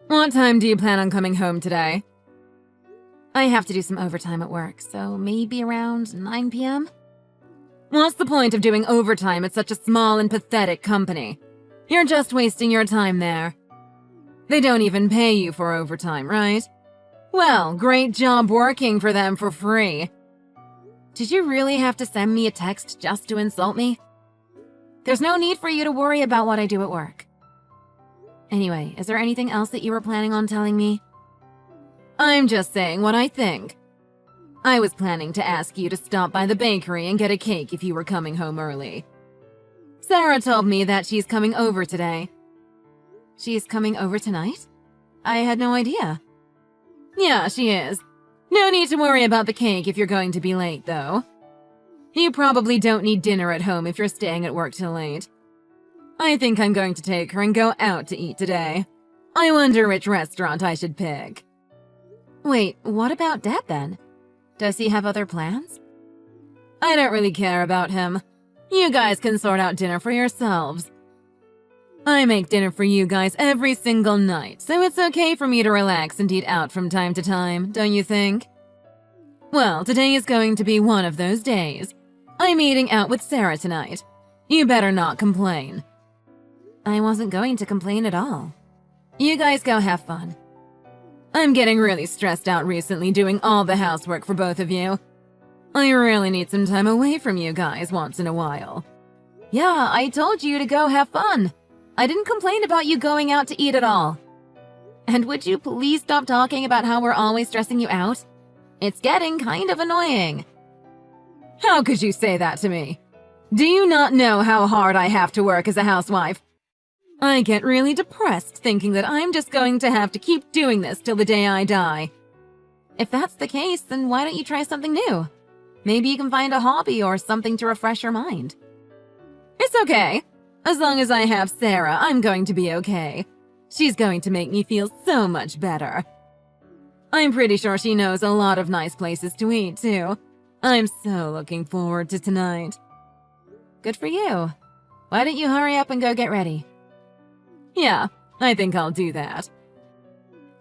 What time do you plan on coming home today? I have to do some overtime at work, so maybe around 9 p.m.? What's the point of doing overtime at such a small and pathetic company? You're just wasting your time there. They don't even pay you for overtime, right? Well, great job working for them for free. Did you really have to send me a text just to insult me? There's no need for you to worry about what I do at work. Anyway, is there anything else that you were planning on telling me? I'm just saying what I think. I was planning to ask you to stop by the bakery and get a cake if you were coming home early. Sarah told me that she's coming over today. She's coming over tonight? I had no idea. Yeah, she is. No need to worry about the cake if you're going to be late, though. You probably don't need dinner at home if you're staying at work till late. I think I'm going to take her and go out to eat today. I wonder which restaurant I should pick. Wait, what about Dad then? Does he have other plans? I don't really care about him. You guys can sort out dinner for yourselves. I make dinner for you guys every single night, so it's okay for me to relax and eat out from time to time, don't you think? Well, today is going to be one of those days. I'm eating out with Sarah tonight. You better not complain. I wasn't going to complain at all. You guys go have fun. I'm getting really stressed out recently doing all the housework for both of you. I really need some time away from you guys once in a while. Yeah, I told you to go have fun. I didn't complain about you going out to eat at all. And would you please stop talking about how we're always stressing you out? It's getting kind of annoying. How could you say that to me? Do you not know how hard I have to work as a housewife? I get really depressed thinking that I'm just going to have to keep doing this till the day I die. If that's the case, then why don't you try something new? Maybe you can find a hobby or something to refresh your mind. It's okay. As long as I have Sarah, I'm going to be okay. She's going to make me feel so much better. I'm pretty sure she knows a lot of nice places to eat, too. I'm so looking forward to tonight. Good for you. Why don't you hurry up and go get ready? Yeah, I think I'll do that.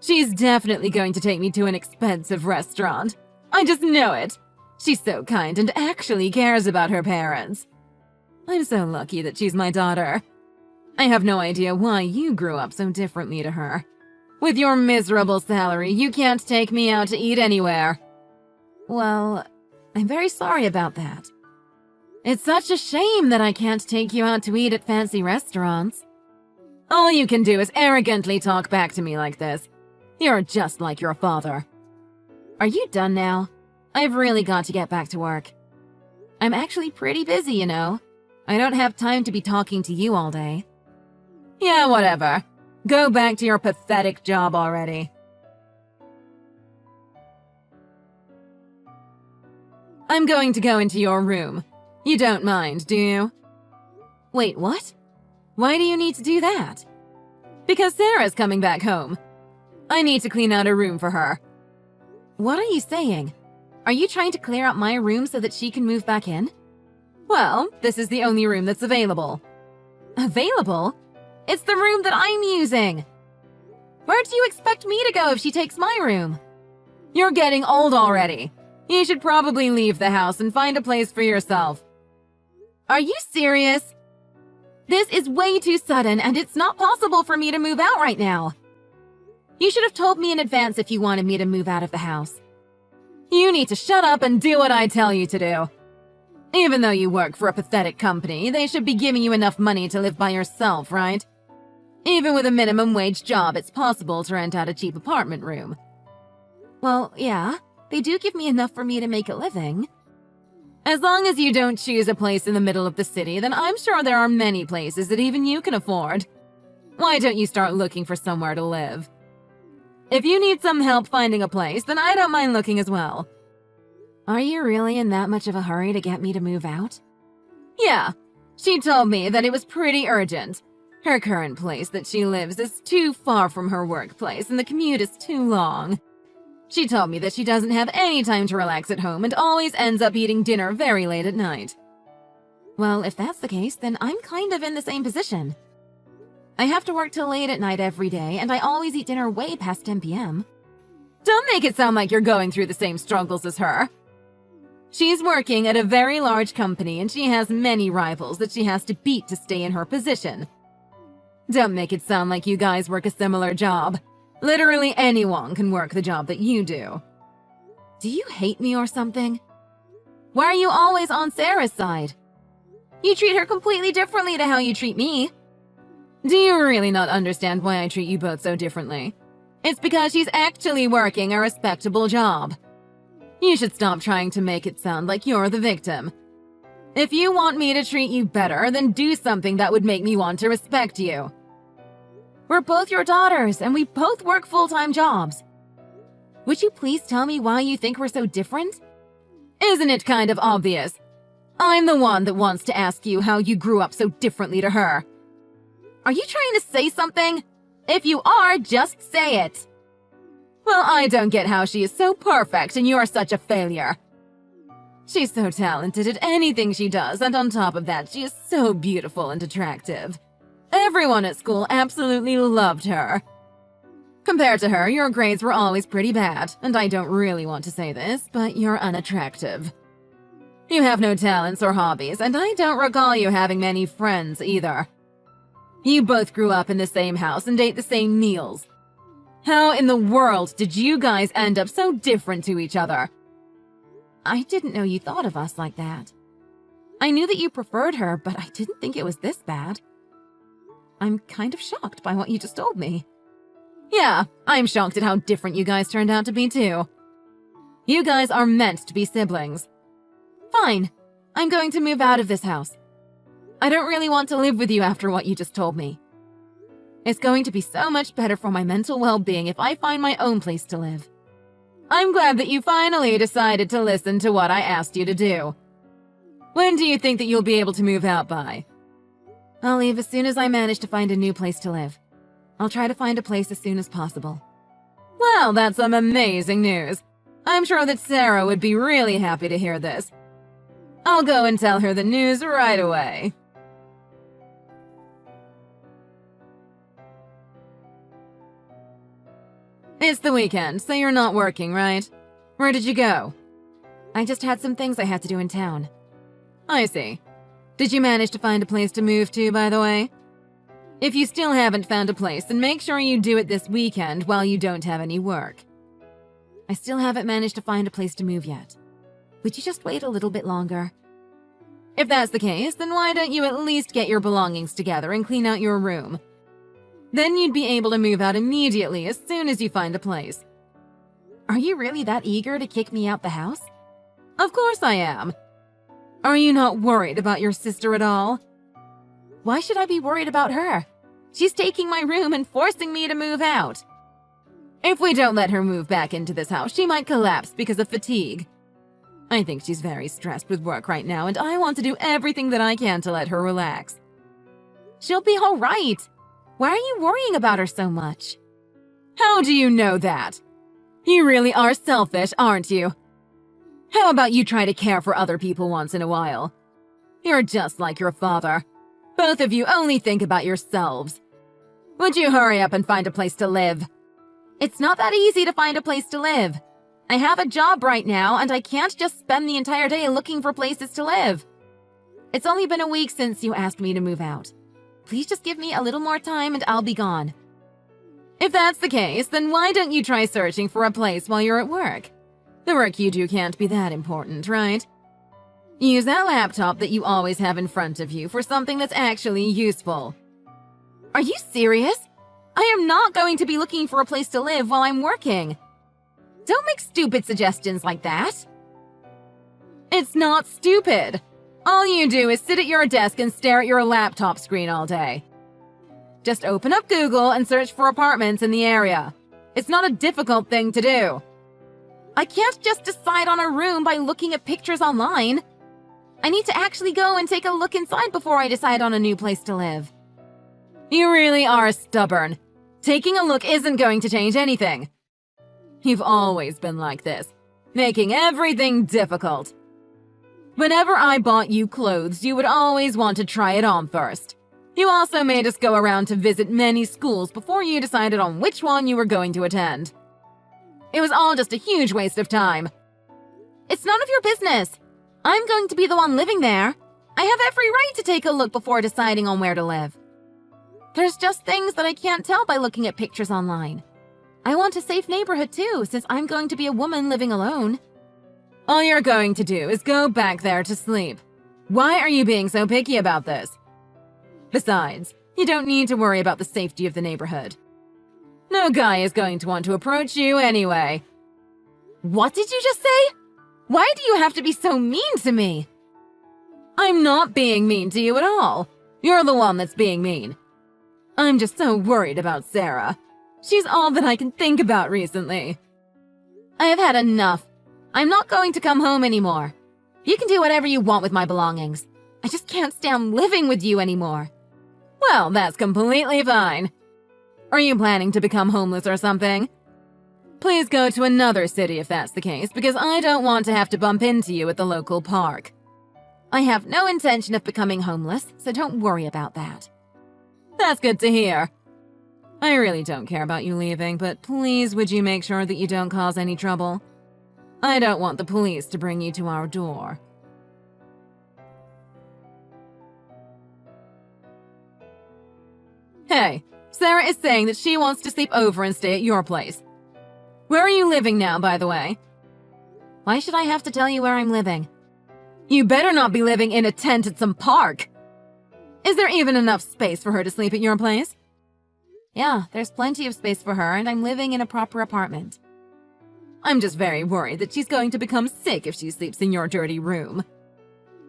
She's definitely going to take me to an expensive restaurant. I just know it. She's so kind and actually cares about her parents. I'm so lucky that she's my daughter. I have no idea why you grew up so differently to her. With your miserable salary, you can't take me out to eat anywhere. Well, I'm very sorry about that. It's such a shame that I can't take you out to eat at fancy restaurants. All you can do is arrogantly talk back to me like this. You're just like your father. Are you done now? I've really got to get back to work. I'm actually pretty busy, you know. I don't have time to be talking to you all day. Yeah, whatever. Go back to your pathetic job already. I'm going to go into your room. You don't mind, do you? Wait, what? Why do you need to do that? Because Sarah's coming back home. I need to clean out a room for her. What are you saying? Are you trying to clear out my room so that she can move back in? Well, this is the only room that's available. Available? It's the room that I'm using. Where do you expect me to go if she takes my room? You're getting old already. You should probably leave the house and find a place for yourself. Are you serious? This is way too sudden and it's not possible for me to move out right now. You should have told me in advance if you wanted me to move out of the house. You need to shut up and do what I tell you to do. Even though you work for a pathetic company, they should be giving you enough money to live by yourself, right? Even with a minimum wage job, it's possible to rent out a cheap apartment room. Well, yeah, they do give me enough for me to make a living. As long as you don't choose a place in the middle of the city, then I'm sure there are many places that even you can afford. Why don't you start looking for somewhere to live? If you need some help finding a place, then I don't mind looking as well. Are you really in that much of a hurry to get me to move out? Yeah, she told me that it was pretty urgent. Her current place that she lives is too far from her workplace and the commute is too long. She told me that she doesn't have any time to relax at home and always ends up eating dinner very late at night. Well, if that's the case, then I'm kind of in the same position. I have to work till late at night every day, and I always eat dinner way past 10 p.m. Don't make it sound like you're going through the same struggles as her. She's working at a very large company, and she has many rivals that she has to beat to stay in her position. Don't make it sound like you guys work a similar job. Literally anyone can work the job that you do. Do you hate me or something? Why are you always on Sarah's side? You treat her completely differently to how you treat me. Do you really not understand why I treat you both so differently? It's because she's actually working a respectable job. You should stop trying to make it sound like you're the victim. If you want me to treat you better, then do something that would make me want to respect you. We're both your daughters, and we both work full-time jobs. Would you please tell me why you think we're so different? Isn't it kind of obvious? I'm the one that wants to ask you how you grew up so differently to her. Are you trying to say something? If you are, just say it. Well, I don't get how she is so perfect and you're such a failure. She's so talented at anything she does, and on top of that, she is so beautiful and attractive. Everyone at school absolutely loved her. Compared to her, your grades were always pretty bad, and I don't really want to say this, but you're unattractive. You have no talents or hobbies, and I don't recall you having many friends either. You both grew up in the same house and ate the same meals. How in the world did you guys end up so different to each other? I didn't know you thought of us like that. I knew that you preferred her, but I didn't think it was this bad. I'm kind of shocked by what you just told me. Yeah, I'm shocked at how different you guys turned out to be too. You guys are meant to be siblings. Fine, I'm going to move out of this house. I don't really want to live with you after what you just told me. It's going to be so much better for my mental well-being if I find my own place to live. I'm glad that you finally decided to listen to what I asked you to do. When do you think that you'll be able to move out by? I'll leave as soon as I manage to find a new place to live. I'll try to find a place as soon as possible. Well, that's some amazing news. I'm sure that Sarah would be really happy to hear this. I'll go and tell her the news right away. It's the weekend, so you're not working, right? Where did you go? I just had some things I had to do in town. I see. Did you manage to find a place to move to, by the way? If you still haven't found a place, then make sure you do it this weekend while you don't have any work. I still haven't managed to find a place to move yet. Would you just wait a little bit longer? If that's the case, then why don't you at least get your belongings together and clean out your room? Then you'd be able to move out immediately as soon as you find a place. Are you really that eager to kick me out the house? Of course I am. Are you not worried about your sister at all? Why should I be worried about her? She's taking my room and forcing me to move out. If we don't let her move back into this house, she might collapse because of fatigue. I think she's very stressed with work right now, and I want to do everything that I can to let her relax. She'll be all right. Why are you worrying about her so much? How do you know that? You really are selfish, aren't you? How about you try to care for other people once in a while? You're just like your father. Both of you only think about yourselves. Would you hurry up and find a place to live? It's not that easy to find a place to live. I have a job right now, and I can't just spend the entire day looking for places to live. It's only been a week since you asked me to move out. Please just give me a little more time and I'll be gone. If that's the case, then why don't you try searching for a place while you're at work? The work you do can't be that important, right? Use that laptop that you always have in front of you for something that's actually useful. Are you serious? I am not going to be looking for a place to live while I'm working. Don't make stupid suggestions like that. It's not stupid. All you do is sit at your desk and stare at your laptop screen all day. Just open up Google and search for apartments in the area. It's not a difficult thing to do. I can't just decide on a room by looking at pictures online. I need to actually go and take a look inside before I decide on a new place to live. You really are stubborn. Taking a look isn't going to change anything. You've always been like this, making everything difficult. Whenever I bought you clothes, you would always want to try it on first. You also made us go around to visit many schools before you decided on which one you were going to attend. It was all just a huge waste of time. It's none of your business. I'm going to be the one living there. I have every right to take a look before deciding on where to live. There's just things that I can't tell by looking at pictures online. I want a safe neighborhood too, since I'm going to be a woman living alone. All you're going to do is go back there to sleep. Why are you being so picky about this? Besides, you don't need to worry about the safety of the neighborhood. No guy is going to want to approach you anyway. What did you just say? Why do you have to be so mean to me? I'm not being mean to you at all. You're the one that's being mean. I'm just so worried about Sarah. She's all that I can think about recently. I have had enough. I'm not going to come home anymore. You can do whatever you want with my belongings. I just can't stand living with you anymore. Well, that's completely fine. Are you planning to become homeless or something? Please go to another city if that's the case, because I don't want to have to bump into you at the local park. I have no intention of becoming homeless, so don't worry about that. That's good to hear. I really don't care about you leaving, but please would you make sure that you don't cause any trouble? I don't want the police to bring you to our door. Hey, Sarah is saying that she wants to sleep over and stay at your place. Where are you living now, by the way? Why should I have to tell you where I'm living? You better not be living in a tent at some park. Is there even enough space for her to sleep at your place? Yeah, there's plenty of space for her, and I'm living in a proper apartment. I'm just very worried that she's going to become sick if she sleeps in your dirty room.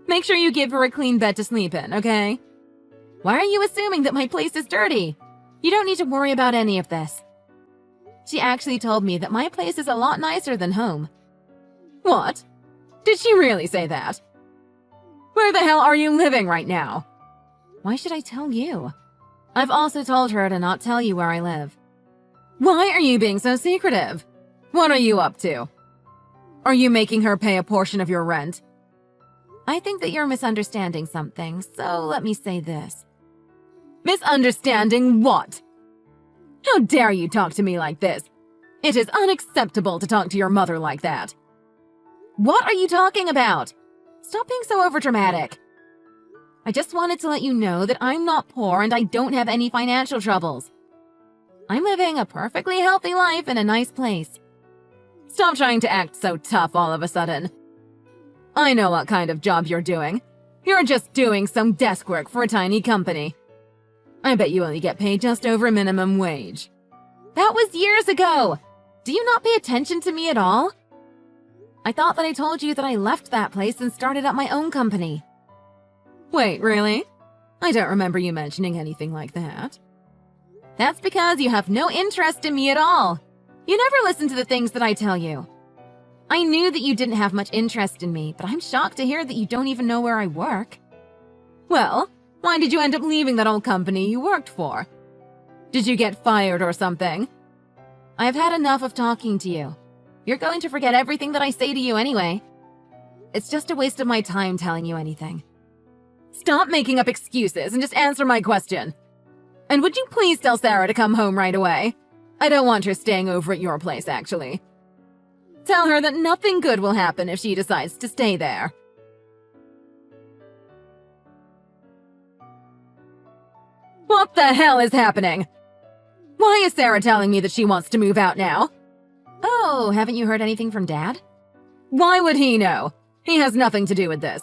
Make sure you give her a clean bed to sleep in, okay? Why are you assuming that my place is dirty? You don't need to worry about any of this. She actually told me that my place is a lot nicer than home. What? Did she really say that? Where the hell are you living right now? Why should I tell you? I've also told her to not tell you where I live. Why are you being so secretive? What are you up to? Are you making her pay a portion of your rent? I think that you're misunderstanding something, so let me say this. Misunderstanding what? How dare you talk to me like this? It is unacceptable to talk to your mother like that. What are you talking about? Stop being so overdramatic. I just wanted to let you know that I'm not poor and I don't have any financial troubles. I'm living a perfectly healthy life in a nice place. Stop trying to act so tough all of a sudden. I know what kind of job you're doing. You're just doing some desk work for a tiny company. I bet you only get paid just over minimum wage. That was years ago! Do you not pay attention to me at all? I thought that I told you that I left that place and started up my own company. Wait, really? I don't remember you mentioning anything like that. That's because you have no interest in me at all. You never listen to the things that I tell you. I knew that you didn't have much interest in me, but I'm shocked to hear that you don't even know where I work. Well, why did you end up leaving that old company you worked for? Did you get fired or something? I've had enough of talking to you. You're going to forget everything that I say to you anyway. It's just a waste of my time telling you anything. Stop making up excuses and just answer my question. And would you please tell Sarah to come home right away? I don't want her staying over at your place, actually. Tell her that nothing good will happen if she decides to stay there. What the hell is happening? Why is Sarah telling me that she wants to move out now? Oh, haven't you heard anything from Dad? Why would he know? He has nothing to do with this.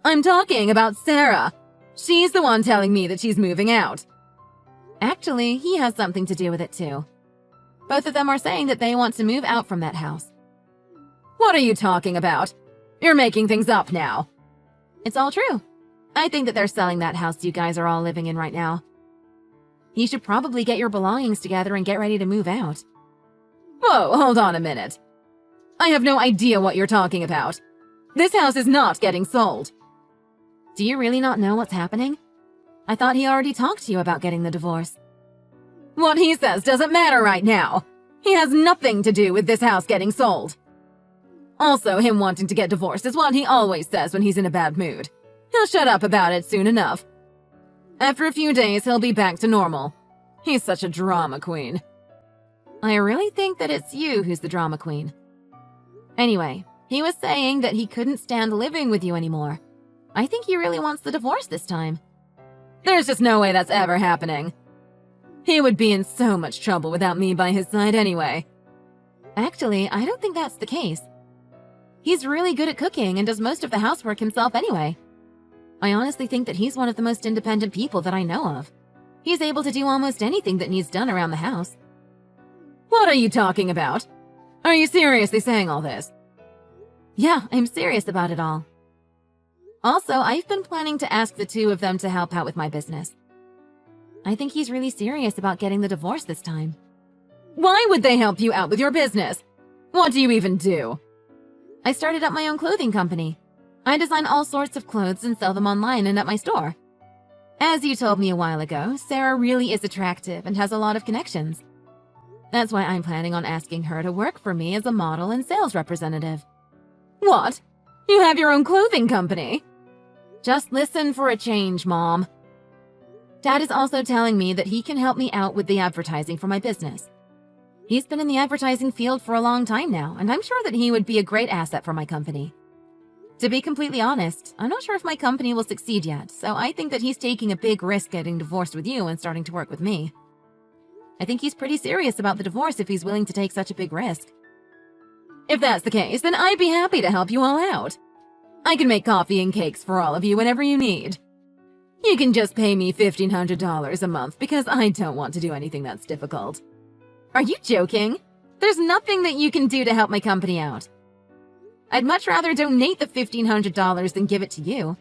I'm talking about Sarah. She's the one telling me that she's moving out. Actually, he has something to do with it too. Both of them are saying that they want to move out from that house. What are you talking about? You're making things up now. It's all true. I think that they're selling that house you guys are all living in right now. You should probably get your belongings together and get ready to move out. Whoa, hold on a minute. I have no idea what you're talking about. This house is not getting sold. Do you really not know what's happening? I thought he already talked to you about getting the divorce. What he says doesn't matter right now. He has nothing to do with this house getting sold. Also, him wanting to get divorced is what he always says when he's in a bad mood. He'll shut up about it soon enough. After a few days, he'll be back to normal. He's such a drama queen. I really think that it's you who's the drama queen. Anyway, he was saying that he couldn't stand living with you anymore. I think he really wants the divorce this time. There's just no way that's ever happening. He would be in so much trouble without me by his side anyway. Actually, I don't think that's the case. He's really good at cooking and does most of the housework himself anyway. I honestly think that he's one of the most independent people that I know of. He's able to do almost anything that needs done around the house. What are you talking about? Are you seriously saying all this? Yeah, I'm serious about it all. Also, I've been planning to ask the two of them to help out with my business. I think he's really serious about getting the divorce this time. Why would they help you out with your business? What do you even do? I started up my own clothing company. I design all sorts of clothes and sell them online and at my store. As you told me a while ago, Sarah really is attractive and has a lot of connections. That's why I'm planning on asking her to work for me as a model and sales representative. What? You have your own clothing company? Just listen for a change, Mom. Dad is also telling me that he can help me out with the advertising for my business. He's been in the advertising field for a long time now, and I'm sure that he would be a great asset for my company. To be completely honest, I'm not sure if my company will succeed yet, so I think that he's taking a big risk getting divorced with you and starting to work with me. I think he's pretty serious about the divorce if he's willing to take such a big risk. If that's the case, then I'd be happy to help you all out. I can make coffee and cakes for all of you whenever you need. You can just pay me $1,500 a month because I don't want to do anything that's difficult. Are you joking? There's nothing that you can do to help my company out. I'd much rather donate the $1,500 than give it to you.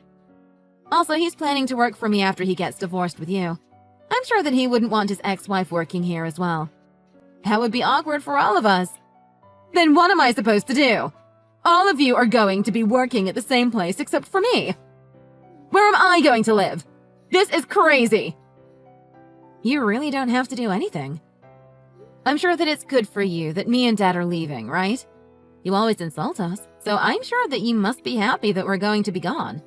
Also, he's planning to work for me after he gets divorced with you. I'm sure that he wouldn't want his ex-wife working here as well. That would be awkward for all of us. Then what am I supposed to do? All of you are going to be working at the same place except for me. Where am I going to live? This is crazy. You really don't have to do anything. I'm sure that it's good for you that me and Dad are leaving, right? You always insult us, so I'm sure that you must be happy that we're going to be gone.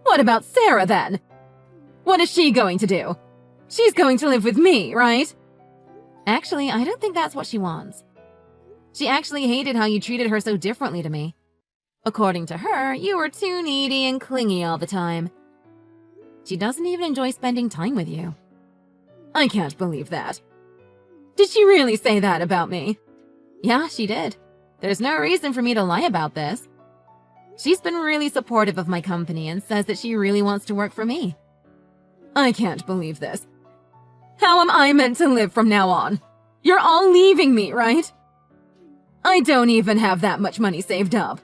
What about Sarah, then? What is she going to do? She's going to live with me, right? Actually, I don't think that's what she wants. She actually hated how you treated her so differently to me. According to her, you were too needy and clingy all the time. She doesn't even enjoy spending time with you. I can't believe that. Did she really say that about me? Yeah, she did. There's no reason for me to lie about this. She's been really supportive of my company and says that she really wants to work for me. I can't believe this. How am I meant to live from now on? You're all leaving me, right? I don't even have that much money saved up.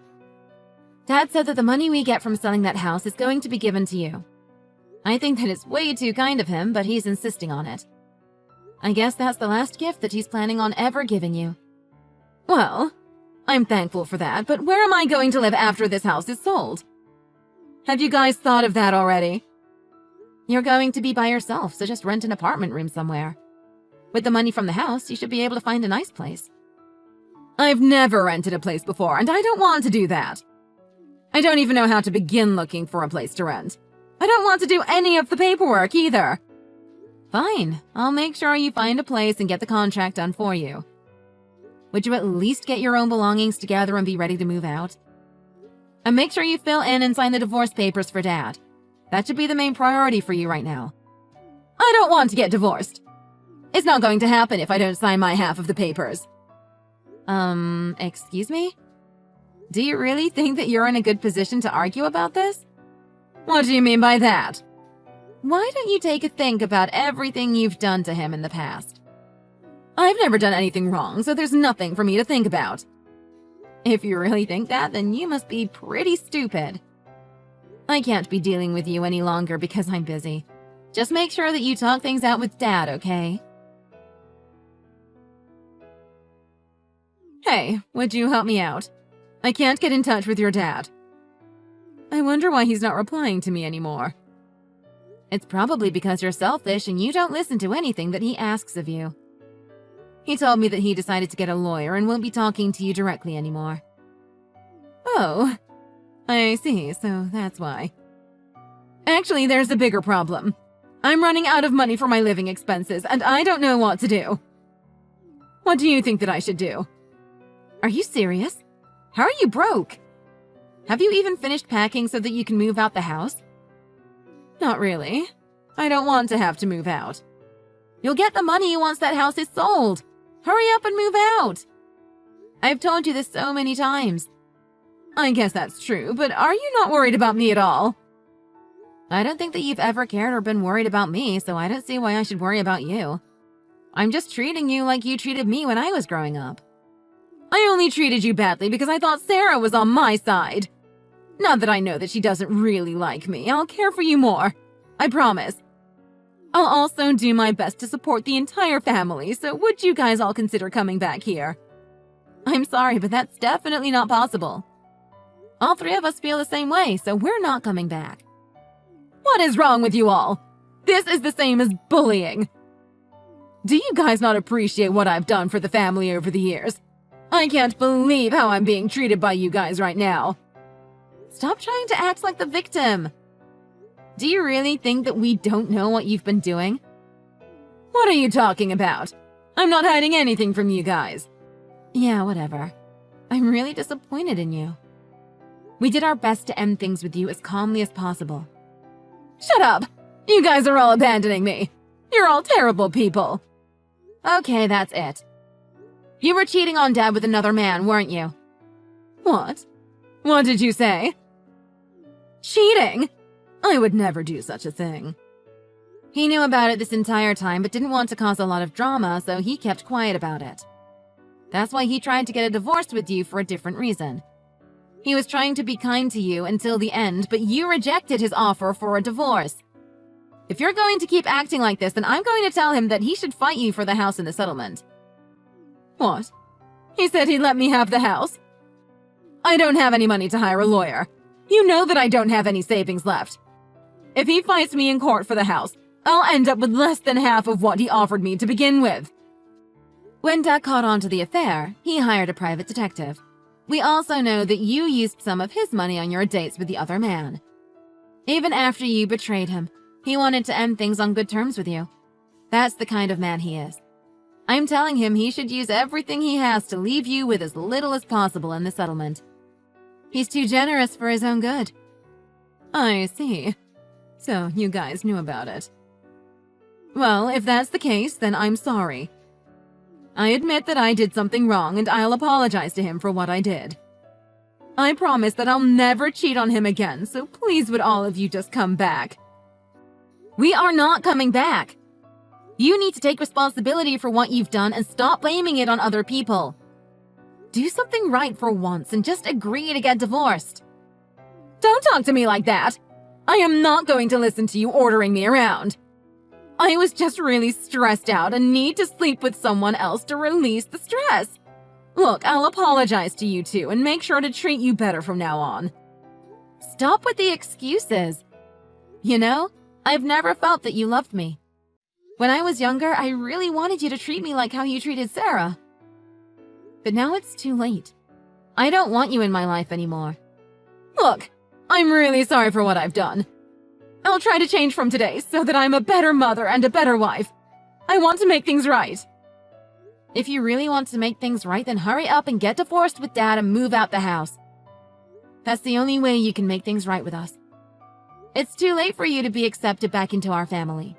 Dad said that the money we get from selling that house is going to be given to you. I think that it's way too kind of him, but he's insisting on it. I guess that's the last gift that he's planning on ever giving you. Well, I'm thankful for that, but where am I going to live after this house is sold? Have you guys thought of that already? You're going to be by yourself, so just rent an apartment room somewhere. With the money from the house, you should be able to find a nice place. I've never rented a place before, and I don't want to do that. I don't even know how to begin looking for a place to rent. I don't want to do any of the paperwork either. Fine, I'll make sure you find a place and get the contract done for you. Would you at least get your own belongings together and be ready to move out? And make sure you fill in and sign the divorce papers for Dad. That should be the main priority for you right now. I don't want to get divorced. It's not going to happen if I don't sign my half of the papers. Excuse me? Do you really think that you're in a good position to argue about this? What do you mean by that? Why don't you take a think about everything you've done to him in the past? I've never done anything wrong, so there's nothing for me to think about. If you really think that, then you must be pretty stupid. I can't be dealing with you any longer because I'm busy. Just make sure that you talk things out with Dad, okay? Hey, would you help me out? I can't get in touch with your dad. I wonder why he's not replying to me anymore. It's probably because you're selfish and you don't listen to anything that he asks of you. He told me that he decided to get a lawyer and won't be talking to you directly anymore. Oh, I see, so that's why. Actually, there's a bigger problem. I'm running out of money for my living expenses, and I don't know what to do. What do you think that I should do? Are you serious? How are you broke? Have you even finished packing so that you can move out the house? Not really. I don't want to have to move out. You'll get the money once that house is sold. Hurry up and move out. I've told you this so many times. I guess that's true, but are you not worried about me at all? I don't think that you've ever cared or been worried about me, so I don't see why I should worry about you. I'm just treating you like you treated me when I was growing up. I only treated you badly because I thought Sarah was on my side. Now that I know that she doesn't really like me, I'll care for you more. I promise. I'll also do my best to support the entire family, so would you guys all consider coming back here? I'm sorry, but that's definitely not possible. All three of us feel the same way, so we're not coming back. What is wrong with you all? This is the same as bullying. Do you guys not appreciate what I've done for the family over the years? I can't believe how I'm being treated by you guys right now. Stop trying to act like the victim. Do you really think that we don't know what you've been doing? What are you talking about? I'm not hiding anything from you guys. Yeah, whatever. I'm really disappointed in you. We did our best to end things with you as calmly as possible. Shut up! You guys are all abandoning me. You're all terrible people. Okay, that's it. You were cheating on Dad with another man, weren't you? What? What did you say? Cheating? I would never do such a thing. He knew about it this entire time but didn't want to cause a lot of drama, so he kept quiet about it. That's why he tried to get a divorce with you for a different reason. He was trying to be kind to you until the end, but you rejected his offer for a divorce. If you're going to keep acting like this, then I'm going to tell him that he should fight you for the house in the settlement. What? He said he'd let me have the house? I don't have any money to hire a lawyer. You know that I don't have any savings left. If he fights me in court for the house, I'll end up with less than half of what he offered me to begin with. When Dad caught on to the affair, he hired a private detective. We also know that you used some of his money on your dates with the other man. Even after you betrayed him, he wanted to end things on good terms with you. That's the kind of man he is. I'm telling him he should use everything he has to leave you with as little as possible in the settlement. He's too generous for his own good. I see. So you guys knew about it. Well, if that's the case, then I'm sorry. I admit that I did something wrong and I'll apologize to him for what I did. I promise that I'll never cheat on him again, so please would all of you just come back. We are not coming back. You need to take responsibility for what you've done and stop blaming it on other people. Do something right for once and just agree to get divorced. Don't talk to me like that. I am not going to listen to you ordering me around. I was just really stressed out and need to sleep with someone else to release the stress. Look, I'll apologize to you two and make sure to treat you better from now on. Stop with the excuses. You know, I've never felt that you loved me. When I was younger, I really wanted you to treat me like how you treated Sarah. But now it's too late. I don't want you in my life anymore. Look, I'm really sorry for what I've done. I'll try to change from today so that I'm a better mother and a better wife. I want to make things right. If you really want to make things right, then hurry up and get divorced with Dad and move out the house. That's the only way you can make things right with us. It's too late for you to be accepted back into our family.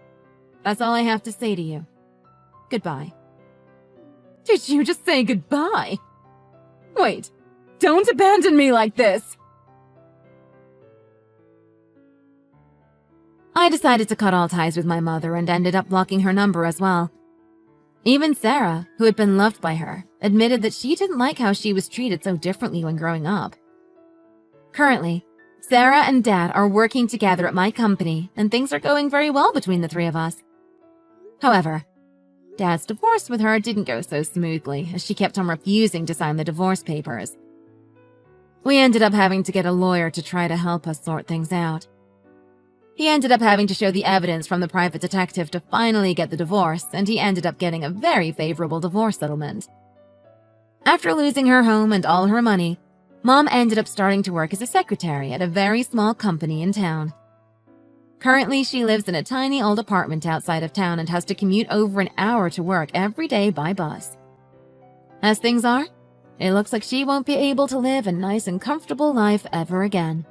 That's all I have to say to you. Goodbye. Did you just say goodbye? Wait, don't abandon me like this! I decided to cut all ties with my mother and ended up blocking her number as well. Even Sarah, who had been loved by her, admitted that she didn't like how she was treated so differently when growing up. Currently, Sarah and Dad are working together at my company and things are going very well between the three of us. However, Dad's divorce with her didn't go so smoothly as she kept on refusing to sign the divorce papers. We ended up having to get a lawyer to try to help us sort things out. He ended up having to show the evidence from the private detective to finally get the divorce, and he ended up getting a very favorable divorce settlement. After losing her home and all her money, Mom ended up starting to work as a secretary at a very small company in town. Currently, she lives in a tiny old apartment outside of town and has to commute over an hour to work every day by bus. As things are, it looks like she won't be able to live a nice and comfortable life ever again.